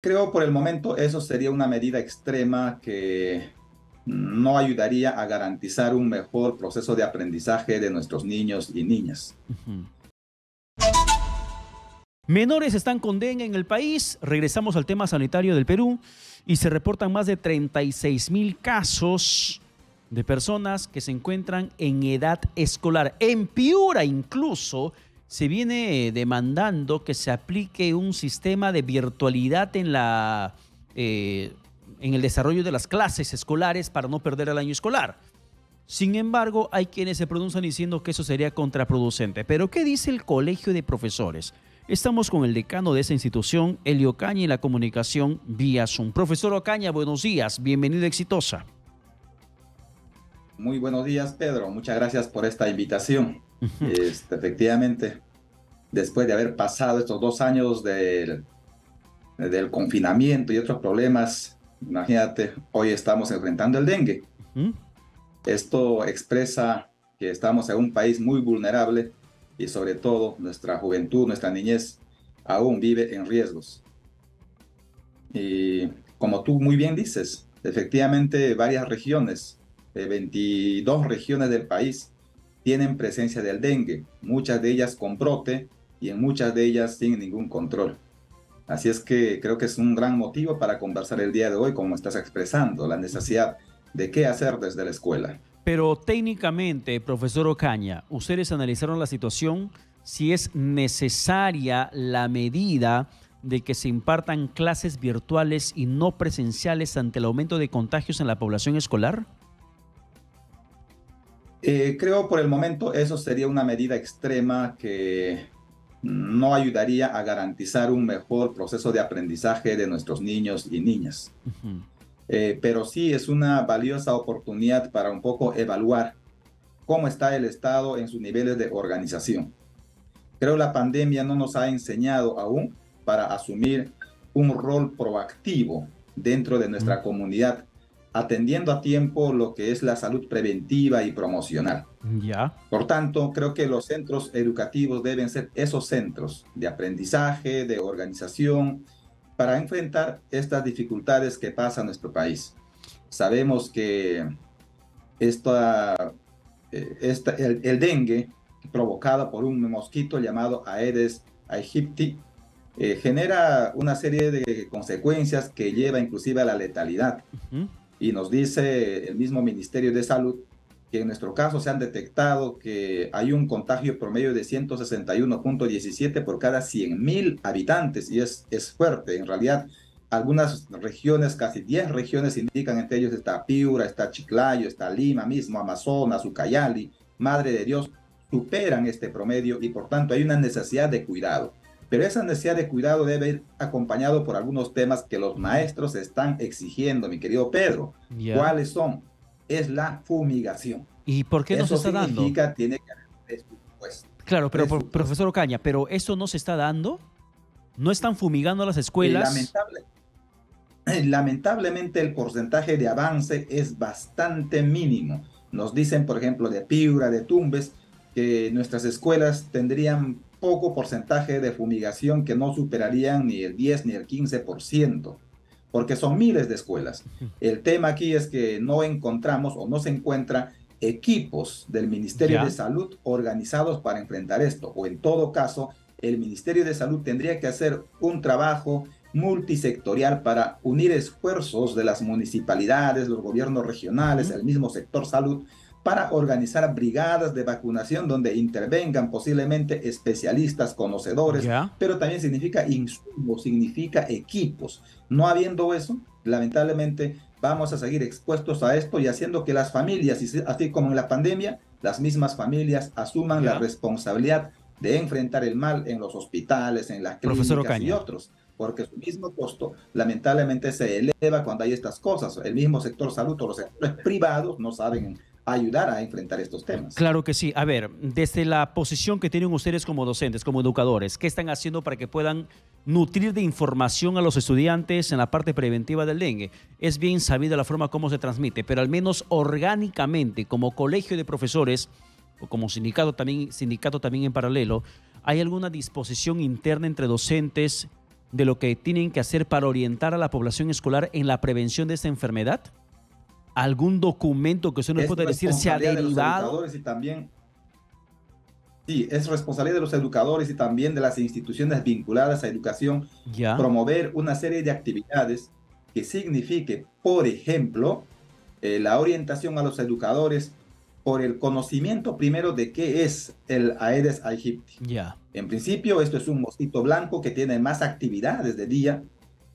Creo por el momento eso sería una medida extrema que no ayudaría a garantizar un mejor proceso de aprendizaje de nuestros niños y niñas. Ujú. Menores están con dengue en el país. Regresamos al tema sanitario del Perú y se reportan más de 36.000 casos de personas que se encuentran en edad escolar. En Piura incluso se viene demandando que se aplique un sistema de virtualidad en el desarrollo de las clases escolares para no perder el año escolar. Sin embargo, hay quienes se pronuncian diciendo que eso sería contraproducente. Pero, ¿qué dice el Colegio de Profesores? Estamos con el decano de esa institución, Elio Ocaña, y la comunicación vía Zoom. Profesor Ocaña, buenos días. Bienvenido a Exitosa. Muy buenos días, Pedro. Muchas gracias por esta invitación. Ujú. Efectivamente, después de haber pasado estos 2 años del confinamiento y otros problemas, imagínate, hoy estamos enfrentando el dengue. Ujú. Esto expresa que estamos en un país muy vulnerable y sobre todo nuestra juventud, nuestra niñez, aún vive en riesgos. Y como tú muy bien dices, efectivamente varias regiones, 22 regiones del país, tienen presencia del dengue, muchas de ellas con brote y en muchas de ellas sin ningún control. Así es que creo que es un gran motivo para conversar el día de hoy, como estás expresando, la necesidad de qué hacer desde la escuela. Pero técnicamente, profesor Ocaña, ustedes analizaron la situación, si es necesaria la medida de que se impartan clases virtuales y no presenciales ante el aumento de contagios en la población escolar. Creo por el momento eso sería una medida extrema que no ayudaría a garantizar un mejor proceso de aprendizaje de nuestros niños y niñas. Ujú. Pero sí es una valiosa oportunidad para un poco evaluar cómo está el Estado en sus niveles de organización. Creo la pandemia no nos ha enseñado aún para asumir un rol proactivo dentro de nuestra comunidad, atendiendo a tiempo lo que es la salud preventiva y promocional. Ya. Por tanto, creo que los centros educativos deben ser esos centros de aprendizaje, de organización, para enfrentar estas dificultades que pasa en nuestro país. Sabemos que el dengue, provocado por un mosquito llamado Aedes aegypti, genera una serie de consecuencias que lleva inclusive a la letalidad. Ujú. Y nos dice el mismo Ministerio de Salud que en nuestro caso se han detectado que hay un contagio promedio de 161,17 por cada 100.000 habitantes y es fuerte. En realidad, algunas regiones, casi 10 regiones indican, entre ellos está Piura, está Chiclayo, está Lima mismo, Amazonas, Ucayali, Madre de Dios, superan este promedio y por tanto hay una necesidad de cuidado. Pero esa necesidad de cuidado debe ir acompañado por algunos temas que los maestros están exigiendo, mi querido Pedro. Ya. ¿Cuáles son? Es la fumigación. ¿Y por qué no se Eso está dando? significa tiene que haber presupuesto. Claro, pero Presupuesto. profesor Ocaña, pero eso no se está dando. ¿No están fumigando las Y escuelas? lamentablemente el porcentaje de avance es bastante mínimo. Nos dicen, por ejemplo, de Piura, de Tumbes, que nuestras escuelas tendrían poco porcentaje de fumigación que no superarían ni el 10 ni el 15%, porque son miles de escuelas. El tema aquí es que no encontramos o no se encuentra equipos del Ministerio de Ya. Salud organizados para enfrentar esto, o en todo caso, el Ministerio de Salud tendría que hacer un trabajo multisectorial para unir esfuerzos de las municipalidades, los gobiernos regionales, Ujú. el mismo sector salud, para organizar brigadas de vacunación donde intervengan posiblemente especialistas, conocedores, Ya. pero también significa insumos, significa equipos. No habiendo eso, lamentablemente vamos a seguir expuestos a esto y haciendo que las familias, así como en la pandemia, las mismas familias asuman la Ya. responsabilidad de enfrentar el mal en los hospitales, en las Profesor clínicas y Ocaña. otros, porque su mismo costo lamentablemente se eleva cuando hay estas cosas. El mismo sector salud o los sectores privados no saben ayudar a enfrentar estos temas. Claro que sí. A ver, desde la posición que tienen ustedes como docentes, como educadores, ¿qué están haciendo para que puedan nutrir de información a los estudiantes en la parte preventiva del dengue? Es bien sabida la forma como se transmite, pero al menos orgánicamente, como colegio de profesores o como sindicato también en paralelo, ¿hay alguna disposición interna entre docentes de lo que tienen que hacer para orientar a la población escolar en la prevención de esta enfermedad? ¿Algún documento que usted nos pueda decir se ha derivado? Y también, sí, es responsabilidad de los educadores y también de las instituciones vinculadas a educación promover una serie de actividades que signifique, por ejemplo, la orientación a los educadores por el conocimiento primero de qué es el Aedes aegypti. En principio, esto es un mosquito blanco que tiene más actividades de día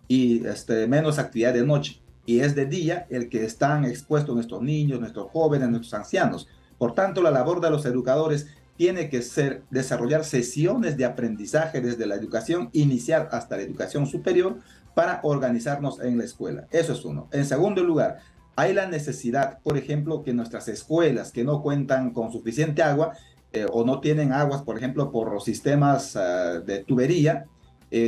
y menos actividad de noche. Y es de día el que están expuestos nuestros niños, nuestros jóvenes, nuestros ancianos. Por tanto, la labor de los educadores tiene que ser desarrollar sesiones de aprendizaje desde la educación inicial hasta la educación superior para organizarnos en la escuela. Eso es uno. En segundo lugar, hay la necesidad, por ejemplo, que nuestras escuelas que no cuentan con suficiente agua o no tienen aguas, por ejemplo, por los sistemas de tubería,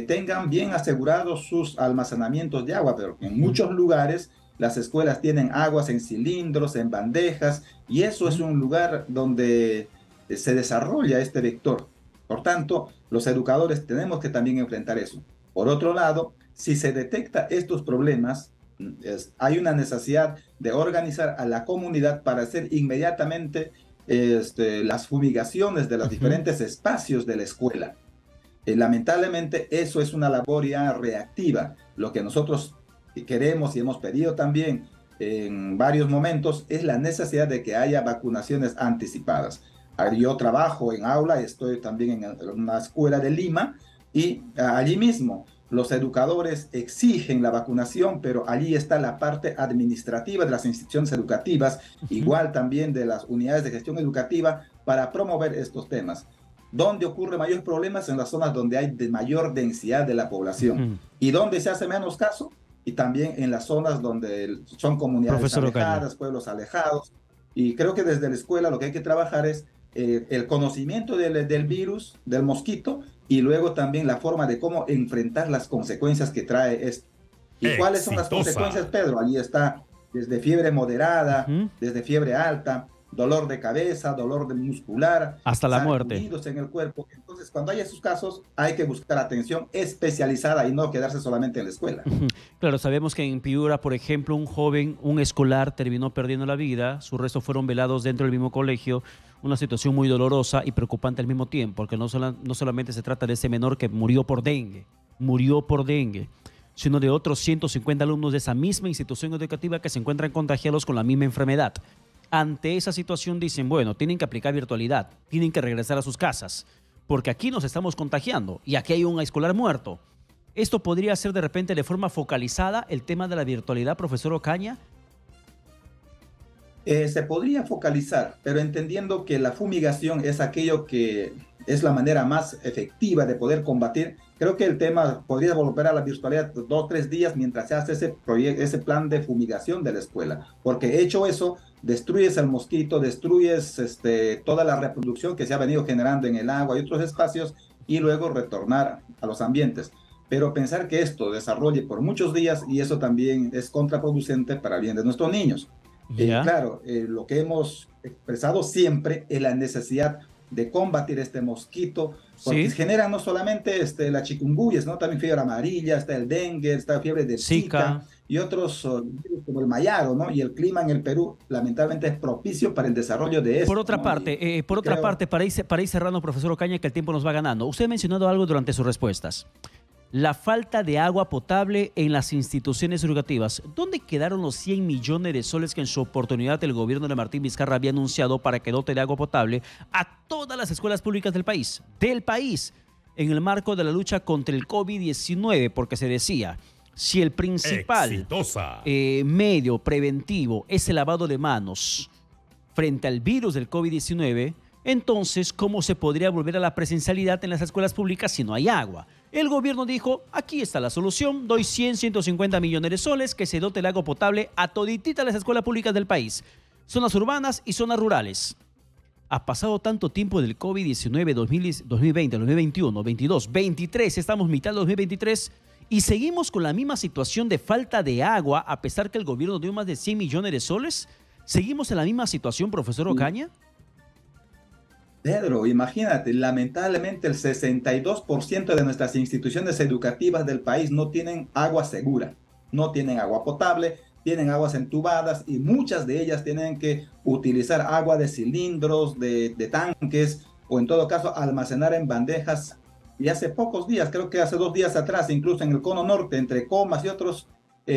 tengan bien asegurados sus almacenamientos de agua, pero en muchos lugares las escuelas tienen aguas en cilindros, en bandejas, y eso es un lugar donde se desarrolla este vector. Por tanto, los educadores tenemos que también enfrentar eso. Por otro lado, si se detecta estos problemas, hay una necesidad de organizar a la comunidad para hacer inmediatamente las fumigaciones de los diferentes espacios de la escuela. Lamentablemente, eso es una labor ya reactiva. Lo que nosotros queremos y hemos pedido también en varios momentos es la necesidad de que haya vacunaciones anticipadas. Yo trabajo en aula, estoy también en una escuela de Lima y allí mismo los educadores exigen la vacunación, pero allí está la parte administrativa de las instituciones educativas, igual también de las unidades de gestión educativa, para promover estos temas. ¿Dónde ocurre mayores problemas? En las zonas donde hay mayor densidad de la población. ¿Y dónde se hace menos caso? Y también en las zonas donde son comunidades alejadas, pueblos alejados. Y creo que desde la escuela lo que hay que trabajar es el conocimiento del virus, del mosquito, y luego también la forma de cómo enfrentar las consecuencias que trae esto. ¿Y cuáles son las consecuencias, Pedro? Allí está desde fiebre moderada, desde fiebre alta, dolor de cabeza, dolor muscular, hasta la muerte en el cuerpo. Entonces, cuando hay esos casos, hay que buscar atención especializada y no quedarse solamente en la escuela. Claro, sabemos que en Piura, por ejemplo, un joven, un escolar, terminó perdiendo la vida, sus restos fueron velados dentro del mismo colegio, una situación muy dolorosa y preocupante al mismo tiempo, porque no solamente se trata de ese menor que murió por dengue, sino de otros 150 alumnos de esa misma institución educativa que se encuentran contagiados con la misma enfermedad. Ante esa situación dicen, bueno, tienen que aplicar virtualidad, tienen que regresar a sus casas, porque aquí nos estamos contagiando y aquí hay un escolar muerto. ¿Esto podría ser de repente de forma focalizada el tema de la virtualidad, profesor Ocaña? Se podría focalizar, pero entendiendo que la fumigación es aquello que es la manera más efectiva de poder combatir, creo que el tema podría volver a la virtualidad 2 o 3 días mientras se hace ese plan de fumigación de la escuela, porque hecho eso, destruyes el mosquito, destruyes toda la reproducción que se ha venido generando en el agua y otros espacios y luego retornar a los ambientes. Pero pensar que esto desarrolle por muchos días y eso también es contraproducente para el bien de nuestros niños. Claro, lo que hemos expresado siempre es la necesidad de combatir este mosquito, porque genera no solamente la chikungunya, ¿no? También fiebre amarilla, está el dengue, está fiebre de Zika y otros virus como el mayaro, ¿no? Y el clima en el Perú lamentablemente es propicio para el desarrollo de esto. Por otra parte, para ir cerrando, profesor Ocaña, que el tiempo nos va ganando. Usted ha mencionado algo durante sus respuestas. La falta de agua potable en las instituciones educativas. ¿Dónde quedaron los 100 millones de soles que en su oportunidad el gobierno de Martín Vizcarra había anunciado para que dote de agua potable a todas las escuelas públicas del país? En el marco de la lucha contra el COVID-19, porque se decía, si el principal medio preventivo es el lavado de manos frente al virus del COVID-19, entonces, ¿cómo se podría volver a la presencialidad en las escuelas públicas si no hay agua? El gobierno dijo, aquí está la solución, doy 150 millones de soles que se dote el agua potable a todititas las escuelas públicas del país, zonas urbanas y zonas rurales. Ha pasado tanto tiempo del COVID-19, 2020, 2021, 2022, 2023, estamos mitad de 2023 y seguimos con la misma situación de falta de agua a pesar que el gobierno dio más de 100 millones de soles. ¿Seguimos en la misma situación, profesor Ocaña? Pedro, imagínate, lamentablemente el 62% de nuestras instituciones educativas del país no tienen agua segura, no tienen agua potable, tienen aguas entubadas y muchas de ellas tienen que utilizar agua de cilindros, de tanques o en todo caso almacenar en bandejas. Y hace pocos días, creo que hace 2 días atrás, incluso en el Cono Norte, entre Comas y otros,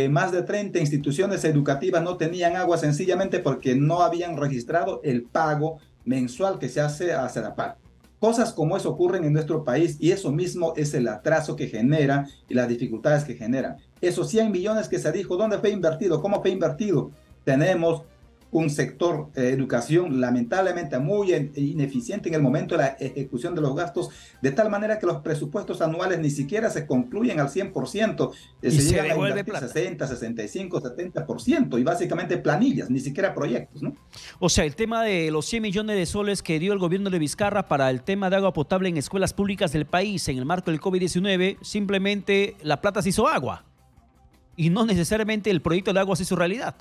más de 30 instituciones educativas no tenían agua sencillamente porque no habían registrado el pago mensual que se hace a CEDAPAC. Cosas como eso ocurren en nuestro país y eso mismo es el atraso que genera y las dificultades que generan. Esos 100 millones que se dijo, ¿dónde fue invertido? ¿Cómo fue invertido? Tenemos un sector educación lamentablemente muy ineficiente en el momento de la ejecución de los gastos, de tal manera que los presupuestos anuales ni siquiera se concluyen al 100%, Y se se llegan a devuelve invertir plata. 60, 65, 70% y básicamente planillas, ni siquiera proyectos, ¿no? O sea, el tema de los 100 millones de soles que dio el gobierno de Vizcarra para el tema de agua potable en escuelas públicas del país en el marco del COVID-19, simplemente la plata se hizo agua y no necesariamente el proyecto de agua se hizo realidad.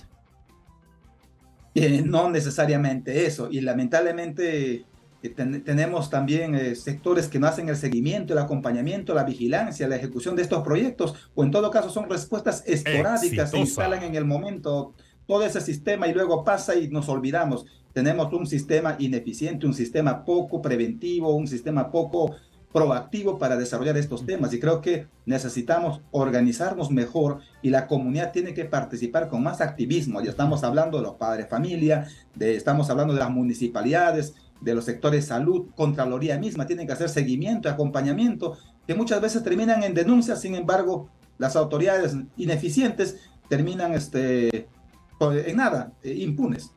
No necesariamente eso, y lamentablemente tenemos también sectores que no hacen el seguimiento, el acompañamiento, la vigilancia, la ejecución de estos proyectos, o en todo caso son respuestas esporádicas, se instalan en el momento todo ese sistema y luego pasa y nos olvidamos. Tenemos un sistema ineficiente, un sistema poco preventivo, un sistema poco proactivo para desarrollar estos temas y creo que necesitamos organizarnos mejor y la comunidad tiene que participar con más activismo. Ya estamos hablando de los padres de familia, estamos hablando de las municipalidades, de los sectores salud, Contraloría misma, tienen que hacer seguimiento, acompañamiento, que muchas veces terminan en denuncias, sin embargo, las autoridades ineficientes terminan en nada, impunes.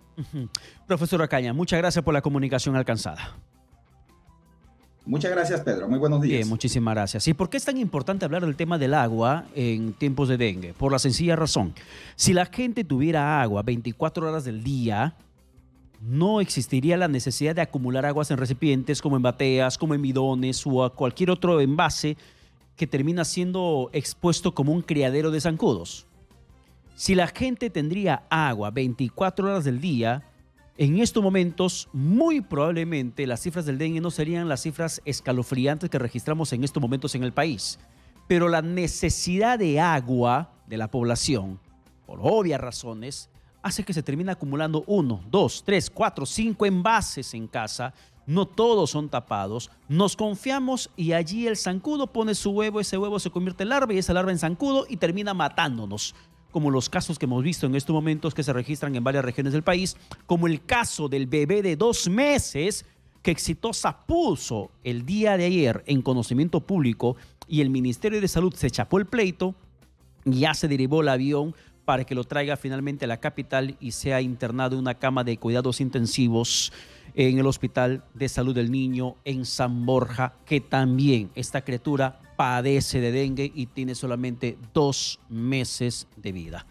Profesor Ocaña, muchas gracias por la comunicación alcanzada. Muchas gracias, Pedro. Muy buenos días. Bien, muchísimas gracias. ¿Y por qué es tan importante hablar del tema del agua en tiempos de dengue? Por la sencilla razón. Si la gente tuviera agua 24 horas del día, no existiría la necesidad de acumular aguas en recipientes como en bateas, como en bidones o a cualquier otro envase que termina siendo expuesto como un criadero de zancudos. Si la gente tendría agua 24 horas del día, en estos momentos, muy probablemente las cifras del dengue no serían las cifras escalofriantes que registramos en estos momentos en el país. Pero la necesidad de agua de la población, por obvias razones, hace que se termine acumulando 1, 2, 3, 4, 5 envases en casa. No todos son tapados. Nos confiamos y allí el zancudo pone su huevo, ese huevo se convierte en larva y esa larva en zancudo y termina matándonos, como los casos que hemos visto en estos momentos que se registran en varias regiones del país, como el caso del bebé de 2 meses que Exitosa puso el día de ayer en conocimiento público y el Ministerio de Salud se chapó el pleito y ya se derivó el avión para que lo traiga finalmente a la capital y sea internado en una cama de cuidados intensivos en el Hospital de Salud del Niño en San Borja, que también esta criatura padece de dengue y tiene solamente 2 meses de vida.